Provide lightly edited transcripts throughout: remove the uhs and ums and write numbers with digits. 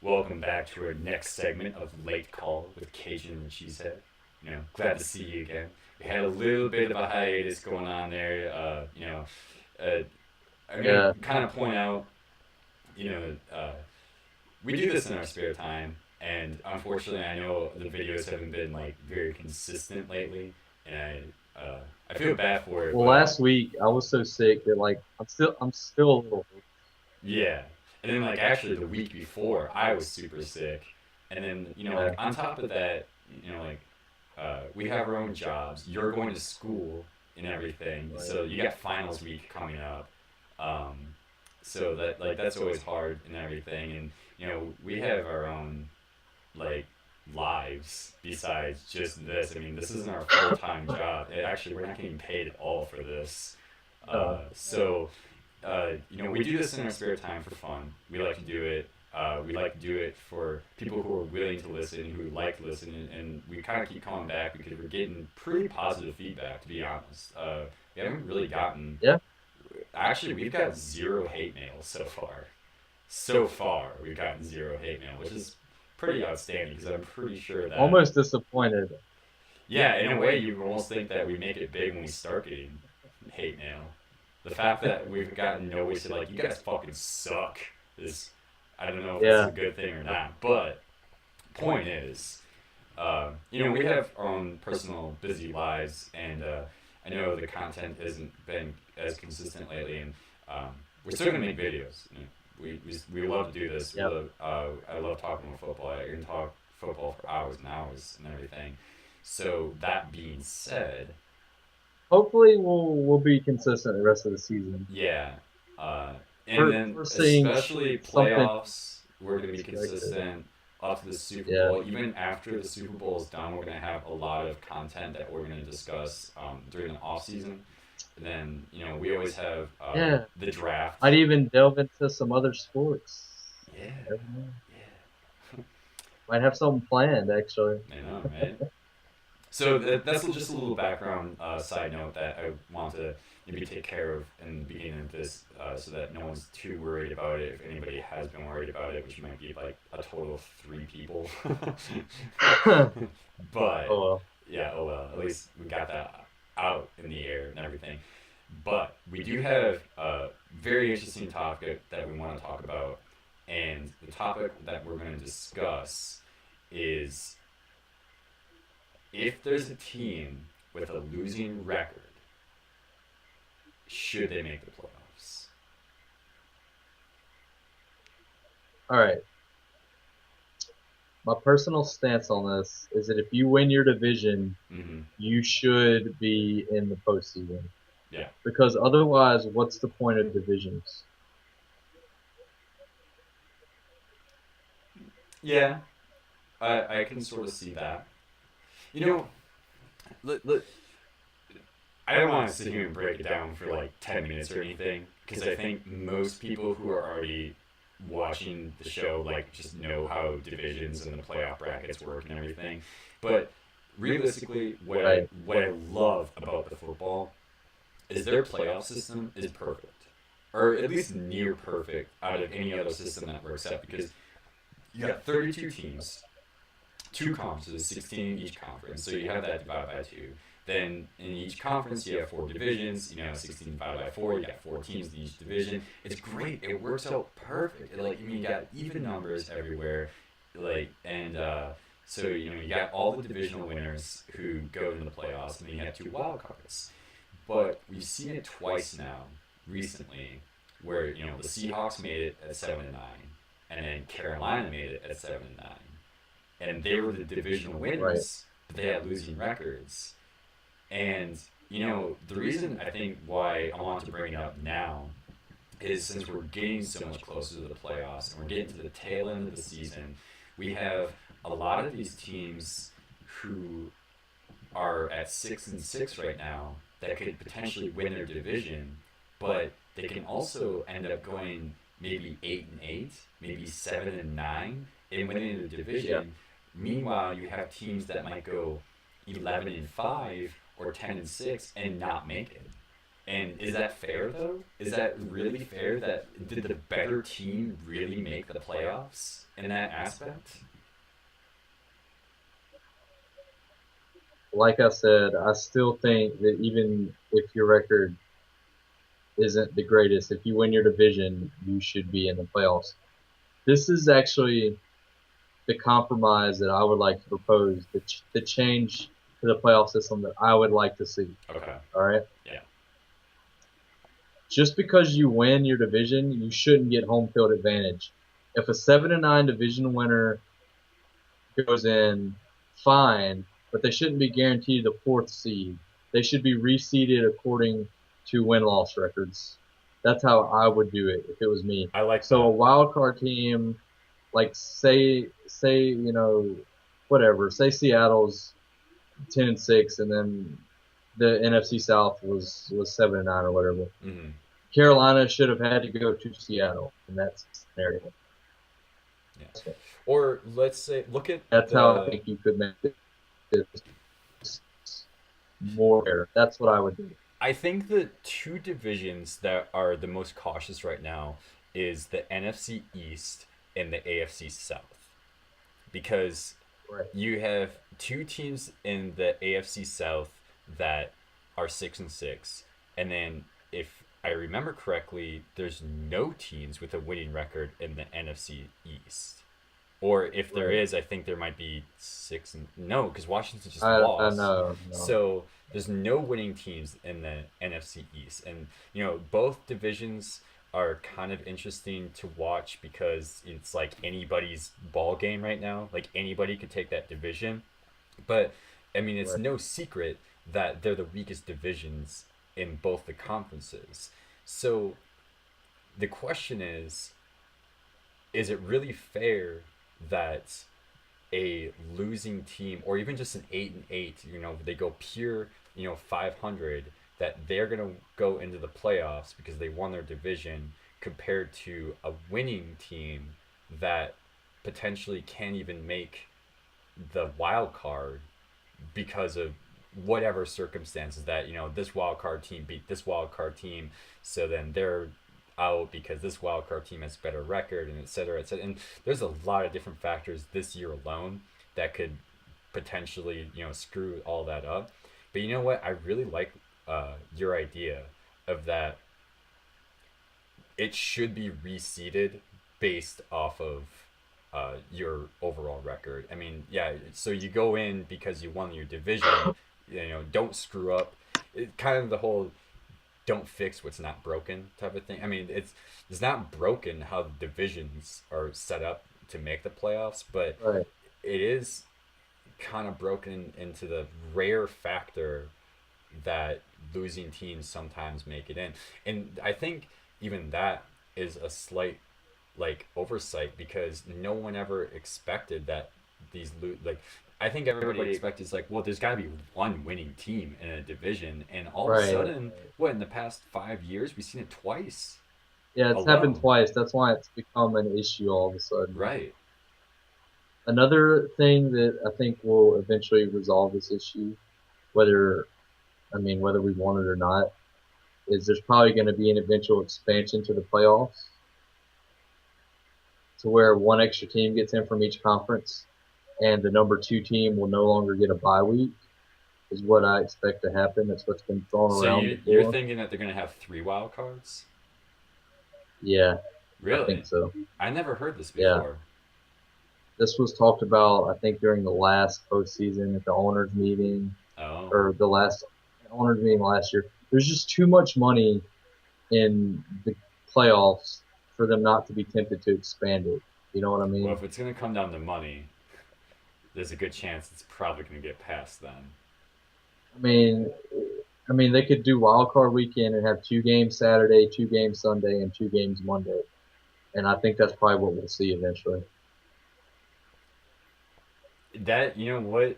Welcome back to our next segment of Late Call with Cajun and Cheesehead. Glad to see you again. We had a little bit of a hiatus going on there. Uh, I'm gonna Yeah. kind of point out, you know, uh, we do this in our spare time, and unfortunately, I know the videos haven't been like very consistent lately, and I feel bad for it, Well, but last week I was so sick that I'm still a little. yeah. And then like actually the week before, I was super sick, and then like Yeah. on top of that, like we have our own jobs. You're going to school and everything, Right. so you got finals week coming up. Um, so that's always hard and everything, and we have our own like lives besides just this. I mean, this isn't our full time job. Actually, we're not getting paid at all for this. No. We do this in our spare time for fun. We like to do it. We like to do it for people who are willing to listen, who like to listen, and we kind of keep coming back because we're getting pretty positive feedback, to be honest. We haven't really gotten. Yeah. Actually, we've got zero hate mail so far. So far, we've gotten zero hate mail, which is pretty outstanding because I'm pretty sure that. Almost disappointed. Yeah, in a way, you almost think that we make it big when we start getting hate mail. The fact that we've gotten no way to like, you guys fucking suck is, I don't know if this is Yeah. a good thing or not. But point is, we have our own personal busy lives, and I know the content hasn't been as consistent lately, and we're still gonna make videos. We love to do this. Yeah. I love talking about football. I can talk football for hours and hours and everything. So that being said, Hopefully we'll be consistent the rest of the season. yeah, uh, and We're then we're seeing especially something playoffs, we're gonna be expected. consistent up to the Super Yeah. Bowl. Even after the Super Bowl is done, we're gonna have a lot of content that we're gonna discuss during the off season. And then we always have Yeah. the draft. I'd even delve into some other sports. Yeah, Never know. yeah, Might have something planned actually. I know, right? So that's just a little background side note that I want to maybe take care of in the beginning of this, so that no one's too worried about it. If anybody has been worried about it, which might be like a total of 3 people, Oh but well. yeah, oh well. At least we got that out in the air and everything. But we do have a very interesting topic that we want to talk about, and the topic that we're going to discuss is if there's a team with a losing record, should they make the playoffs? All right. My personal stance on this is that if you win your division, Mm-hmm. you should be in the postseason. Yeah. Because otherwise, what's the point of divisions? Yeah, I can sort of see that. You know, let, I don't want to sit here and break it down for like 10 minutes or anything, because I think most people who are already watching the show like just know how divisions and the playoff brackets work and everything. But realistically, Right. what I love about the football is their playoff system is perfect, or at least near perfect out of any other system that works out, because you got 32 teams, two conferences, 16 in each conference. So you have that divided by two. Then in each conference, you have four divisions. 16 divided by four. You got four teams in each division. It's great. It works out perfect. You got even numbers everywhere. So you got all the divisional winners who go into the playoffs, and then you have two wild cards. But we've seen it twice now, recently, where the Seahawks made it at 7-9, and then Carolina made it at 7-9, and they were the divisional Right. winners, but they had losing records. And the reason I think why I want to bring it up now is since we're getting so much closer to the playoffs and we're getting to the tail end of the season, we have a lot of these teams who are at 6-6 right now that could potentially win their division, but they can also end up going maybe 8-8, maybe 7-9, and winning the Yeah. division. Meanwhile, you have teams that might go 11-5 or 10-6 and not make it. And is that fair though? Is that really fair? That did the better team really make the playoffs in that aspect? Like I said, I still think that even if your record isn't the greatest, if you win your division, you should be in the playoffs. This is actually the compromise that I would like to propose, the change to the playoff system that I would like to see. Okay. All right. Yeah. Just because you win your division, you shouldn't get home field advantage. If a 7-9 division winner goes in, fine, but they shouldn't be guaranteed the fourth seed. They should be reseeded according to win-loss records. That's how I would do it if it was me. I like So a that. wild card team, like say whatever, say Seattle's 10-6, and then the NFC South was 7-9 or whatever. Mm-hmm. Carolina should have had to go to Seattle in that scenario. Yeah. Or let's say, look at That's how I the. think you could make this more fair. That's what I would do. I think the two divisions that are the most cautious right now is the NFC East and the AFC South, because Right. you have two teams in the AFC South that are 6-6, and then if I remember correctly, there's no teams with a winning record in the NFC East. Or if there Right. is, I think there might be six and no, because Washington just I lost. know. No. So there's no winning teams in the NFC East, and both divisions are kind of interesting to watch because it's like anybody's ball game right now. Like anybody could take that division, but I mean it's Right. no secret that they're the weakest divisions in both the conferences. So the question is it really fair that a losing team or even just an 8-8, they go pure, 500, that they're going to go into the playoffs because they won their division compared to a winning team that potentially can't even make the wild card because of whatever circumstances that this wild card team beat this wild card team, so then they're out because this wild card team has better record, and et cetera, et cetera. And there's a lot of different factors this year alone that could potentially screw all that up. But you know what? I really like your idea of that it should be reseeded based off of your overall record. I mean, yeah, so you go in because you won your division, don't screw up. Kind of the whole don't fix what's not broken type of thing. I mean, it's not broken how the divisions are set up to make the playoffs, but Right. it is kind of broken into the rare factor that losing teams sometimes make it in. And I think even that is a slight like oversight because no one ever expected that like I think everybody expected is like, well, there's got to be one winning team in a division, and all of a Right. sudden, what in the past 5 years we've seen it twice Yeah, it's happened alone. twice. That's why it's become an issue all of a sudden. Right. Another thing that I think will eventually resolve this issue, whether whether we want it or not, is there's probably going to be an eventual expansion to the playoffs to where one extra team gets in from each conference, and the number two team will no longer get a bye week. Is what I expect to happen. That's what's been thrown So around you're before. thinking that they're gonna have three wild cards? Yeah, I think Really? so. I never heard this Yeah, before. this was talked about. I think during the last postseason at the owners meeting, Oh. or the last owners meeting last year. There's just too much money in the playoffs for them not to be tempted to expand it. You know what I Well, mean? if it's gonna come down to money, there's a good chance it's probably gonna get passed then. I mean, they could do wild card weekend and have 2 games Saturday, 2 games Sunday, and 2 games Monday, and I think that's probably what we'll see eventually. That what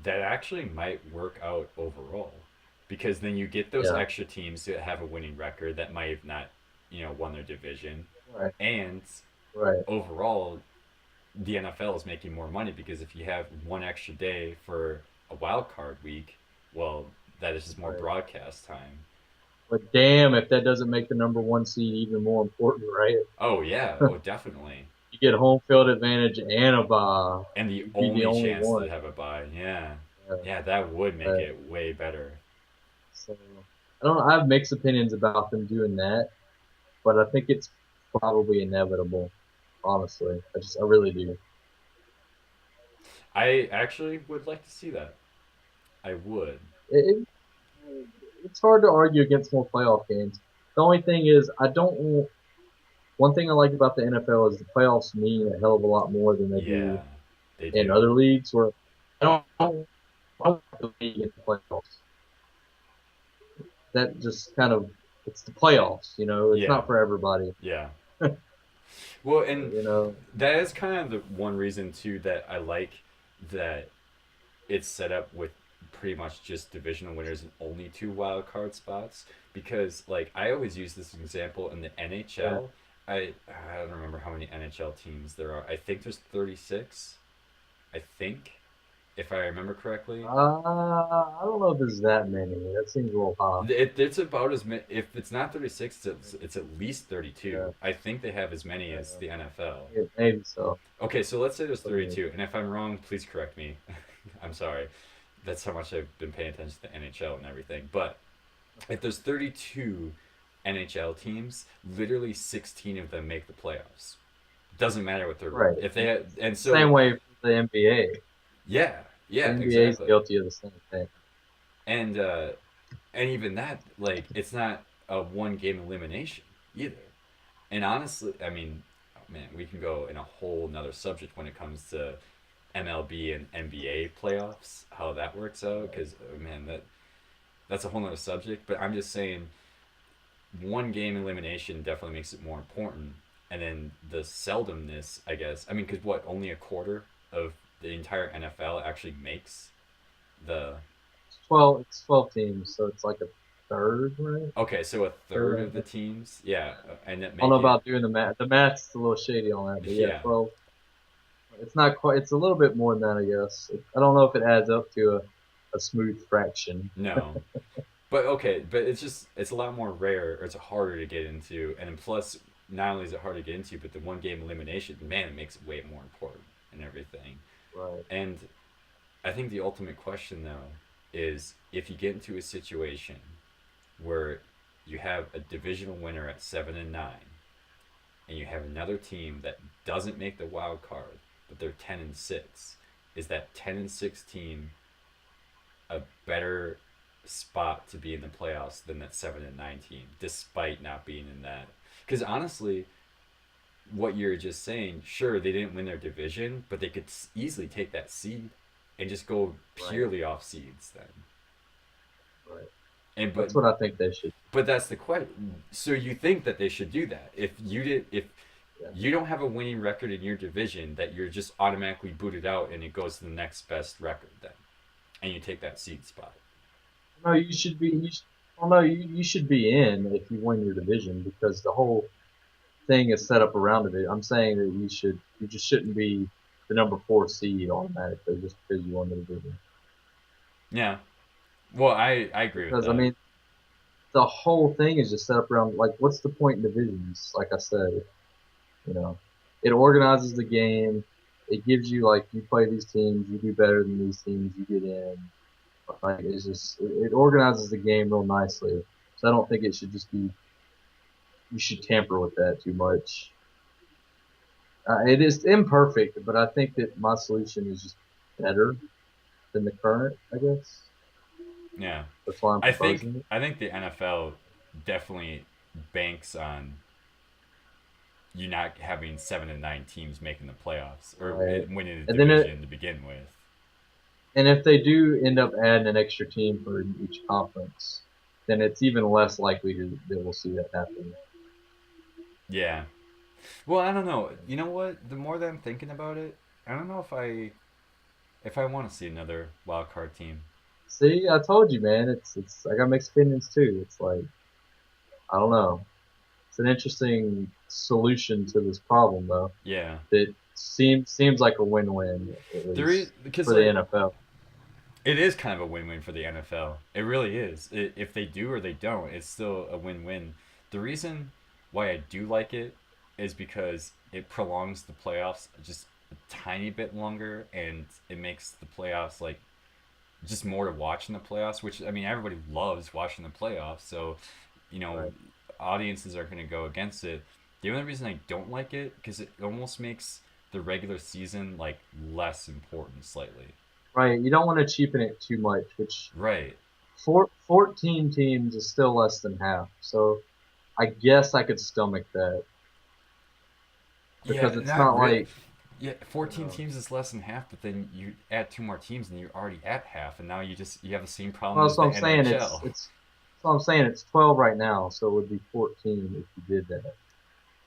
that actually might work out overall, because then you get those Yeah, extra teams that have a winning record that might have not won their division, right, and right, overall the NFL is making more money because if you have one extra day for a wild card week, well, that is just more right. broadcast time. But damn, if that doesn't make the number one seed even more important, right? Oh yeah, oh definitely. You get home field advantage and a bye. And the You'd be the only only chance to one. have a bye. Yeah. Yeah, Yeah, that would make uh, it way better. so I don't. I have mixed opinions about them doing that, but I think it's probably inevitable. Honestly, I really do. I actually would like to see that. I would. It, it's hard to argue against more playoff games. The only thing is, I don't. One thing I like about the NFL is the playoffs mean a hell of a lot more than they Yeah, do they in do. other leagues. Where I don't like the league in the playoffs. That just kind of it's the playoffs. It's Yeah, not for everybody. yeah. Well, and You know, that is kind of the one reason too that I like that it's set up with pretty much just divisional winners and only two wild card spots because like I always use this example in the yeah. NHL. I don't remember how many NHL teams there are. I think there's 36. I think if I remember correctly. I don't know if there's that many. That seems a little high. It's about as many. If it's not 36, it's at least Yeah, 32. I think they have as many as yeah, the NFL. maybe so. Okay, so let's say there's Maybe. 32, and if I'm wrong, please correct me. I'm sorry. That's how much I've been paying attention to the NHL and everything. But if there's 32 NHL teams, literally 16 of them make the playoffs. Doesn't matter what they're Right. if they and Same so way for the NBA. yeah, The yeah, NBA is exactly. guilty of the same thing. And even that like it's not a one game elimination either. And honestly, I mean, oh man, we can go in a whole nother subject when it comes to MLB and NBA playoffs, how that works out. Because man, that's a whole nother subject. But I'm just saying, one game elimination definitely makes it more important. And then the seldomness, I guess. I mean, because what only a quarter of the entire NFL actually makes the. It's 12 teams, so it's like a third, right? Okay, so a third Third, of the teams, yeah, and that I don't know make it, about doing the math. The math's a little shady on that, but yeah, yeah, 12. It's not quite. It's a little bit more than that, I guess. I don't know if it adds up to a smooth fraction. no, but okay, but it's a lot more rare, or it's harder to get into, and then plus, not only is it hard to get into, but the one game elimination, man, it makes it way more important and everything. Right. And I think the ultimate question though is if you get into a situation where you have a divisional winner at 7-9, and you have another team that doesn't make the wild card, but they're 10-6, is that 10-6 team a better spot to be in the playoffs than that 7-9 team, despite not being in that. Because honestly, what you're just saying, sure they didn't win their division, but they could easily take that seed and just go Right. purely off seeds then. Right. And That's what I think they should. but that's the question. So you think that they should do that? If Yeah. you don't have a winning record in your division, that you're just automatically booted out and it goes to the next best record then, and you take that seed spot. No, you should be. Well, no, you should be in if you win your division because the whole thing is set up around it. I'm saying that you just shouldn't be the number four seed automatically just because you won the division. Yeah. Well, I agree with Because I that. mean, the whole thing is just set up around like, what's the point in divisions? Like I said, you know, it organizes the game. It gives you like you play these teams, you do better than these teams, you get in. Like it's just it organizes the game real nicely. So I don't think it should just be you should tamper with that too much. It is imperfect, but I think that my solution is just better than the current. I guess Yeah. that's why I'm proposing it. I think the NFL definitely banks on you not having 7-9 teams making the playoffs or Right. winning the And then division to begin with. and if they do end up adding an extra team for each conference, then it's even less likely that we'll see that happen. Yeah. Well, I don't know. You know what? The more that I'm thinking about it, I don't know if I want to see another wild card team. See, I told you, man. It's I got mixed opinions too. It's like I don't know. It's an interesting solution to this problem, though. Yeah. That seems like a win-win at There is least because for the like NFL. It is kind of a win-win for the NFL. It really is. If they do or they don't, it's still a win-win. The reason why I do like it is because it prolongs the playoffs just a tiny bit longer, and it makes the playoffs like just more to watch in the playoffs. Which I mean, everybody loves watching the playoffs, so you know, Right. audiences are going to go against it. The only reason I don't like it because it almost makes the regular season like less important slightly. Right. You don't want to cheapen it too much, which Right. 14 teams is still less than half. So I guess I could stomach that Yeah, because it's not not really. like, Yeah, you 14 know, teams is less than half, but then you add two more teams and you're already at half, and now you have the same problem well, as that's what the I'm saying. NHL. That's what I'm saying. It's 12 right now, so it would be 14 if you did that.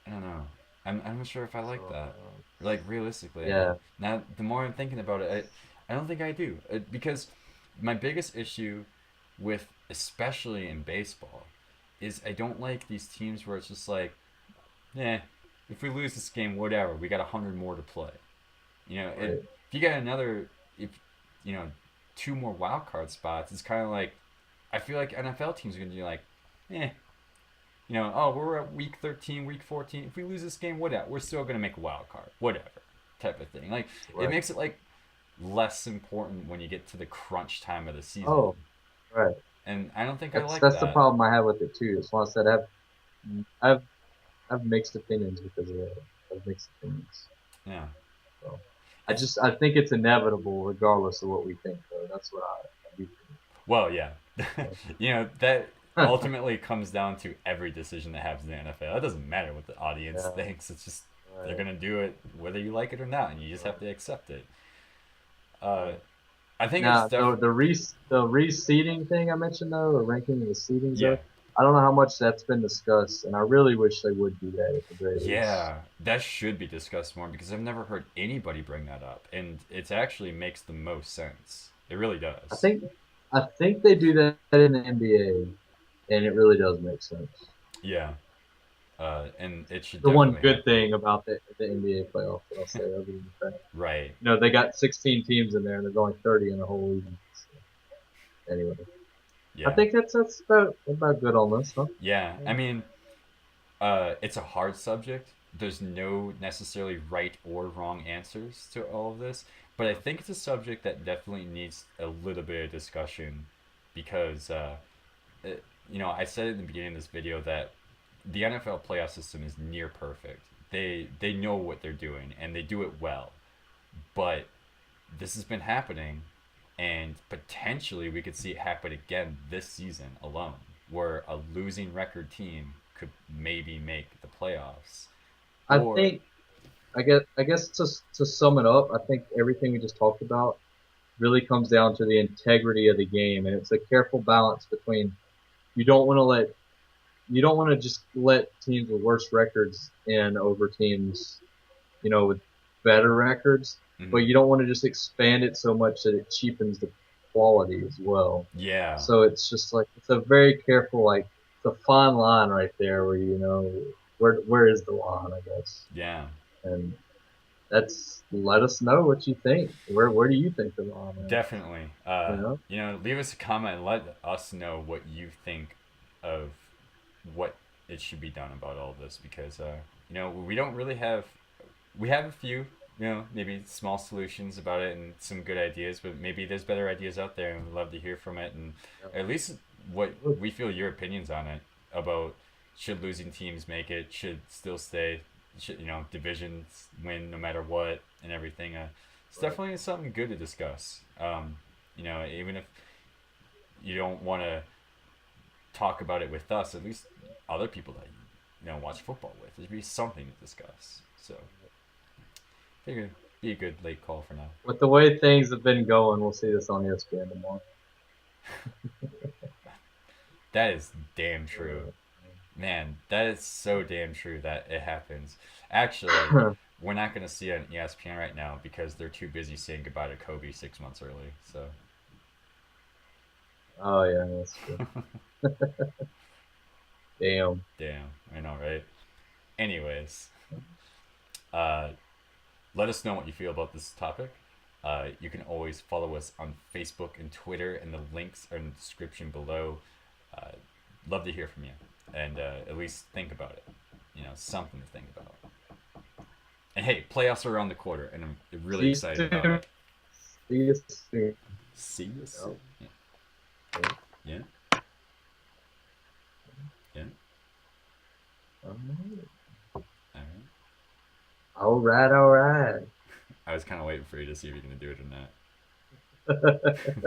I don't know. I'm not sure if I like So, that. Like realistically, yeah. now the more I'm thinking about it, I don't think I do because my biggest issue with especially in baseball is I don't like these teams where it's just like, yeah, if we lose this game, whatever, we got 100 more to play. If Right. you get if you know, two more wild card spots, it's kind of like I feel like NFL teams are gonna be like, eh, oh, we're at week 13, week 14. If we lose this game, whatever, we're still gonna make a wild card, whatever, type of thing. Like it Right. makes it like less important when you get to the crunch time of the season, Oh, right. and I don't think I like That's the that. problem I have with it too. That's why I said I've I've mixed opinions because of that. I've mixed opinions. Yeah, So it's I think it's inevitable regardless of what we think though. That's what I do well, yeah, think. that So. ultimately comes down to every decision that happens in the NFL. It doesn't matter what the audience Yeah. thinks. It's just they're Right. gonna do it whether you like it or not, and you just have Right. to accept it. Uh, Right. I think it's Now def the reseeding thing I mentioned though, the ranking of the seedings yeah. though, I don't know how much that's been discussed, and I really wish they would do that at the very least. Yeah, that should be discussed more because I've never heard anybody bring that up, and it actually makes the most sense. It really I does. think I think they do that in the NBA, and it really does make sense. Yeah, and it should The one definitely good happen. thing about the NBA playoffs that I'll say, other than the fact, Right. they got 16 teams in there, and there's only 30 in the whole league. So, anyway, I Yeah. think that's about good on this, huh? Yeah. I mean, it's a hard subject. There's no necessarily right or wrong answers to all of this, but I think it's a subject that definitely needs a little bit of discussion because, I said in the beginning of this video that the NFL playoff system is near perfect. They know what they're doing and they do it well, but this has been happening, and potentially we could see it happen again this season alone, where a losing record team could maybe make the playoffs. I Or think I guess to sum it up, I think everything we just talked about really comes down to the integrity of the game, and it's a careful balance between you don't want to let you don't want to just let teams with worse records in over teams, with better records, but mhm, you don't want to just expand it so much that it cheapens the quality as well. yeah, So it's just like it's a very careful, like it's a fine line right there where where is the line, I guess. yeah, And that's let us know what you think. Where do you think the line is? definitely. You know? Leave us a comment and let us know what you think of what it should be done about all this because we don't really have we have a few, maybe small solutions about it and some good ideas, but maybe there's better ideas out there and we'd love to hear from it and at least what we feel your opinions on it about should losing teams make it, should still stay, should, divisions win no matter what and everything. It's Right. definitely something good to discuss. Even if you don't want to talk about it with us, at least other people that watch football with. There'd be something to discuss. So figure it'd be a good late call for now. With the way things have been going, we'll see this on ESPN tomorrow. That is damn true. Man, that is so damn true that it happens. Actually, we're not going to see it on ESPN right now because they're too busy saying goodbye to Kobe 6 months early. So, Oh yeah, that's true. Damn. damn, I know, right? Anyways, uh, let us know what you feel about this topic. You can always follow us on Facebook and Twitter, and the links are in the description below. Uh, Love to hear from you, and at least think about it. Something to think about. And hey, playoffs are around the corner, and I'm really See you excited about soon. it. See you soon. See you soon. Yep. Yeah. Yep. Yeah. Yeah. All All right. All right. All right. right. I was kind of waiting for you to see if you're gonna do it or not.